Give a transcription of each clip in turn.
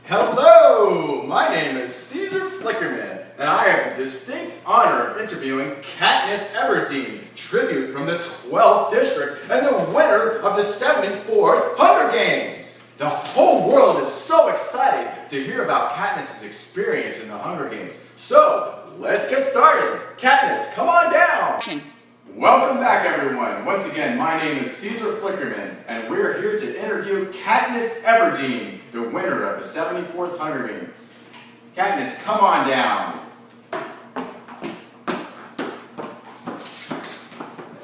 Hello, my name is Caesar Flickerman, and I have the distinct honor of interviewing Katniss Everdeen, tribute from the 12th District and the winner of the 74th Hunger Games. The whole world is so excited to hear about Katniss's experience in the Hunger Games. So, let's get started. Katniss, come on down. Welcome back, everyone. Once again, my name is Caesar Flickerman, and we're here to interview Katniss Everdeen, the winner of the 74th Hunger Games. Katniss, come on down.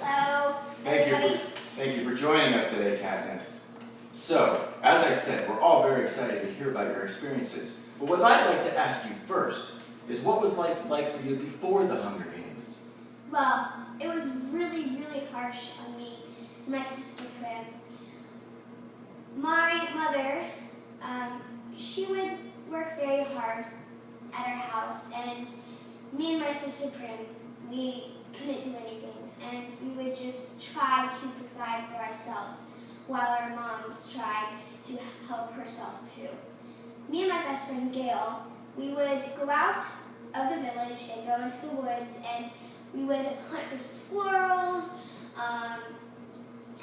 Hello, everybody. Thank you for joining us today, Katniss. So, as I said, we're all very excited to hear about your experiences. But what I'd like to ask you first is, what was life like for you before the Hunger Games? Well, it was really harsh on me and my sister Prim. My mother, she would work very hard at our house, and me and my sister Prim, we couldn't do anything, and we would just try to provide for ourselves while our moms tried to help herself too. Me and my best friend Gail, we would go out of the village and go into the woods, and we would hunt for squirrels,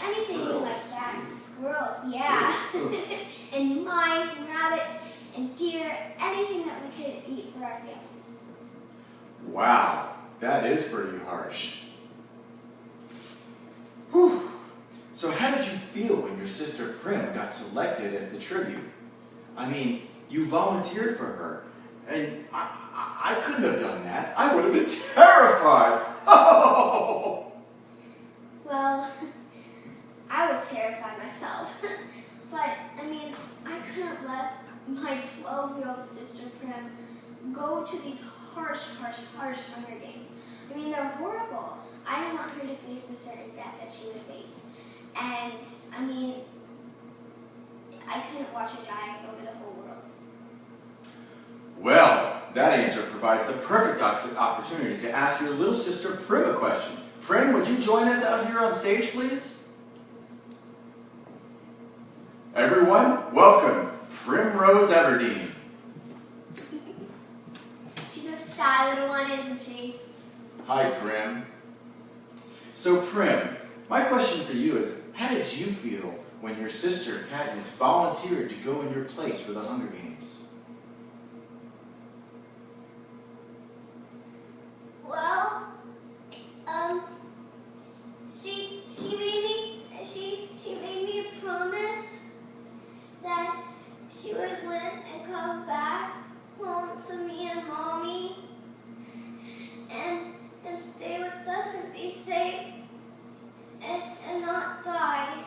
anything like that. Squirrels, yeah. And mice and rabbits and deer, anything that we could eat for our families. Wow, that is pretty harsh. Whew. So how did you feel when your sister Prim got selected as the tribute? I mean, you volunteered for her, and I couldn't have done that. I would have been terrified. Oh! Well, I was terrified myself. But, I mean, I couldn't let my 12-year-old sister Prim go to these harsh Hunger Games. I mean, they're horrible. I didn't want her to face the certain death that she would face. And, I mean, I couldn't watch her die over the whole world. Well, that answer provides the perfect opportunity to ask your little sister Prim a question. Prim, would you join us out here on stage, please? Everyone, welcome Primrose Everdeen. She's a shy little one, isn't she? Hi, Prim. So, Prim, my question for you is, how did you feel when your sister Katniss volunteered to go in your place for the Hunger Games? Well, she made me a promise that she would win and come back home to me and Mommy and stay with us and be safe and not die.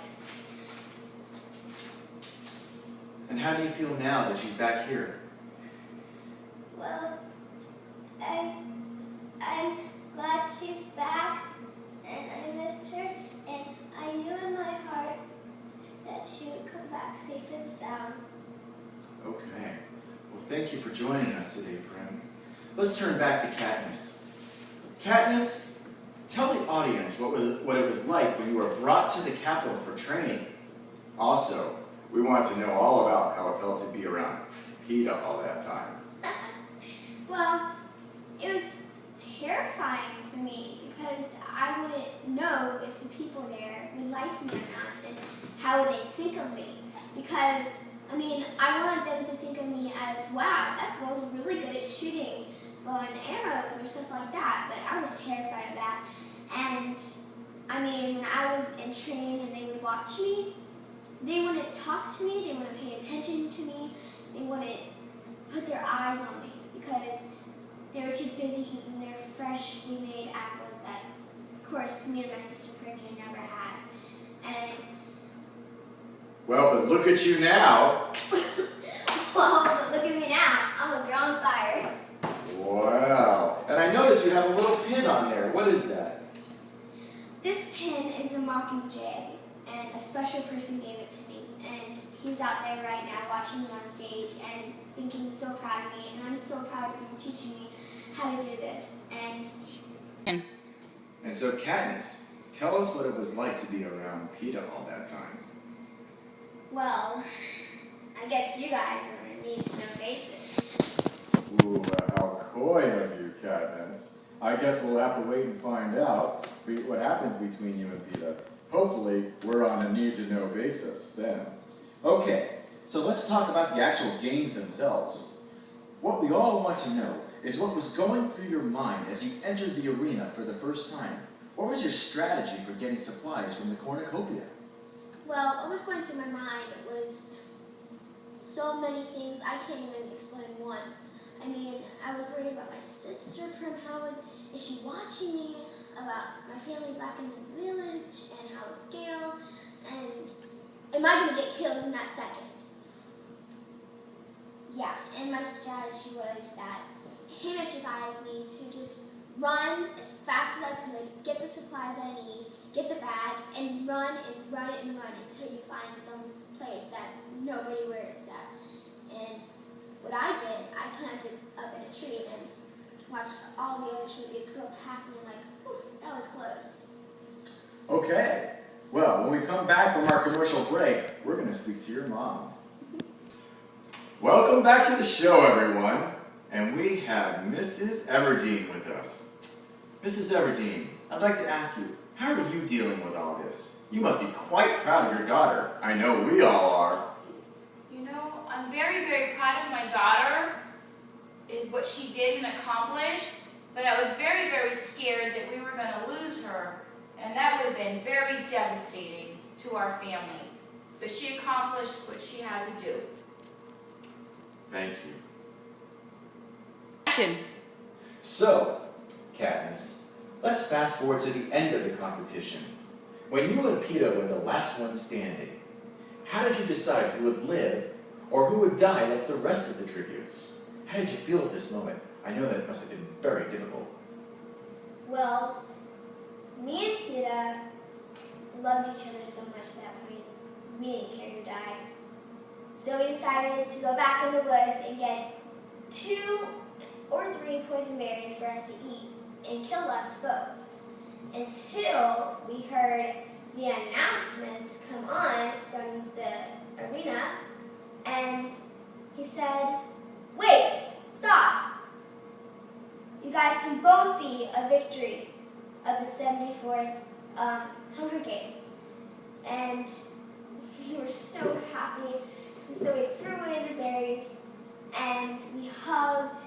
And how do you feel now that she's back here? Well, I'm glad she's back, and I missed her, and I knew in my heart that she would come back safe and sound. Okay. Well, thank you for joining us today, Prim. Let's turn back to Katniss. Katniss, tell the audience what it was like when you were brought to the Capitol for training. Also, we want to know all about how it felt to be around Peeta all that time. Well, it was terrifying for me because I wouldn't know if the people there would like me or not, and how would they think of me. Because, I mean, I wanted them to think of me as, wow, that girl's really good at shooting bow and arrows or stuff like that, but I was terrified of that. And, I mean, when I was in training and they would watch me, they wouldn't talk to me, they wouldn't pay attention to me, they wouldn't put their eyes on me because they were too busy eating their freshly made apples that, of course, me and my sister Prim had never had. And well, but look at you now. well, but look at me now. I'm a girl on fire. Wow. And I noticed you have a little pin on there. What is that? This pin is a Mockingjay, and a special person gave it to me. And he's out there right now watching me on stage and thinking so proud of me. And I'm so proud of him teaching me how to do this. And so, Katniss, tell us what it was like to be around Peeta all that time. Well, I guess you guys are me need-to-know basis. Ooh, how coy of you, Katniss. I guess we'll have to wait and find out what happens between you and Peeta. Hopefully, we're on a need-to-know basis then. Okay, so let's talk about the actual games themselves. What we all want to know is what was going through your mind as you entered the arena for the first time. What was your strategy for getting supplies from the cornucopia? Well, what was going through my mind was so many things, I can't even explain one. I mean, I was worried about my sister, is she watching me, about my family back in the village, and how it's Gale, and am I going to get killed in that second? Yeah, and my strategy was that Haymitch advised me to just run as fast as I could, get the supplies I need, get the bag, and run and run it and run until you find some place that nobody wears that. And what I did, I climbed up in a tree and watched all the other Tributes go past me like, whew, that was close. Okay, well, when we come back from our commercial break, we're going to speak to your mom. Welcome back to the show, everyone. And we have Mrs. Everdeen with us. Mrs. Everdeen, I'd like to ask you, how are you dealing with all this? You must be quite proud of your daughter. I know we all are. You know, I'm very, very proud of my daughter, in what she did and accomplished, but I was very, very scared that we were going to lose her, and that would have been very devastating to our family. But she accomplished what she had to do. Thank you. Action. So, Katniss, let's fast forward to the end of the competition. When you and Peeta were the last ones standing, how did you decide who would live or who would die like the rest of the tributes? How did you feel at this moment? I know that it must have been very difficult. Well, me and Peeta loved each other so much that we didn't care who died. So we decided to go back in the woods and get 2 or 3 poison berries for us to eat and kill us both. Until we heard the announcements come on from the arena, and he said, "Wait, stop. You guys can both be a victory of the 74th Hunger Games." And we were so happy. And so we threw away the berries, and we hugged,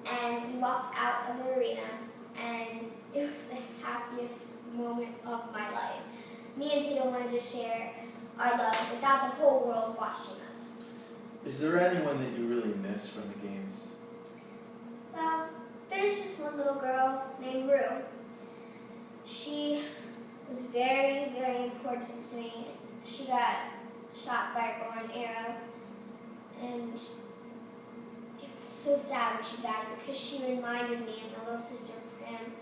and we walked out of the arena, and it was the happiest moment of my life. Me and Peeta wanted to share our love without the whole world watching us. Is there anyone that you really miss from the games? Well, there's just one little girl named Rue. She was very, very important to me. She got shot by a bow and arrow, and it was so sad when she died because she reminded me of my little sister Prim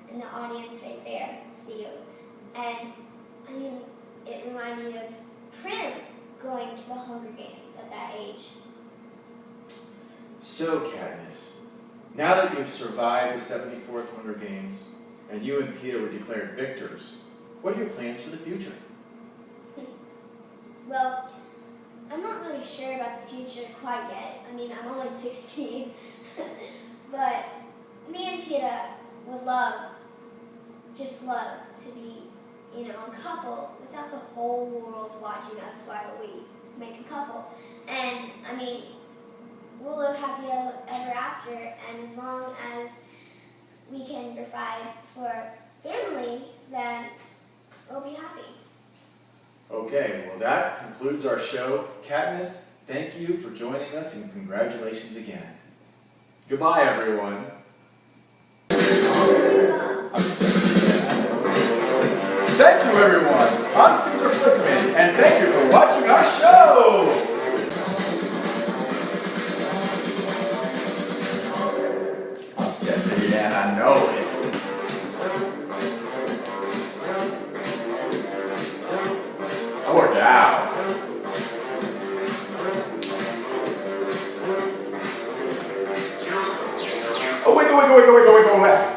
in the audience right there. See you. And I mean, it reminded me of Prim going to the Hunger Games at that age. So, Katniss, now that you've survived the 74th Hunger Games and you and Peeta were declared victors, what are your plans for the future? Well, I'm not really sure about the future quite yet. I mean, I'm only 16. But me and Peeta would just love to be, a couple without the whole world watching us while we make a couple. And, I mean, we'll live happy ever after, and as long as we can provide for family, then we'll be happy. Okay, well that concludes our show. Katniss, thank you for joining us and congratulations again. Goodbye, everyone. Thank you, everyone. I'm Caesar Flickerman, and thank you for watching our show. I'm sexy, and I know it. I worked out. Oh, wiggle, wiggle, wiggle, wiggle, wiggle, wiggle.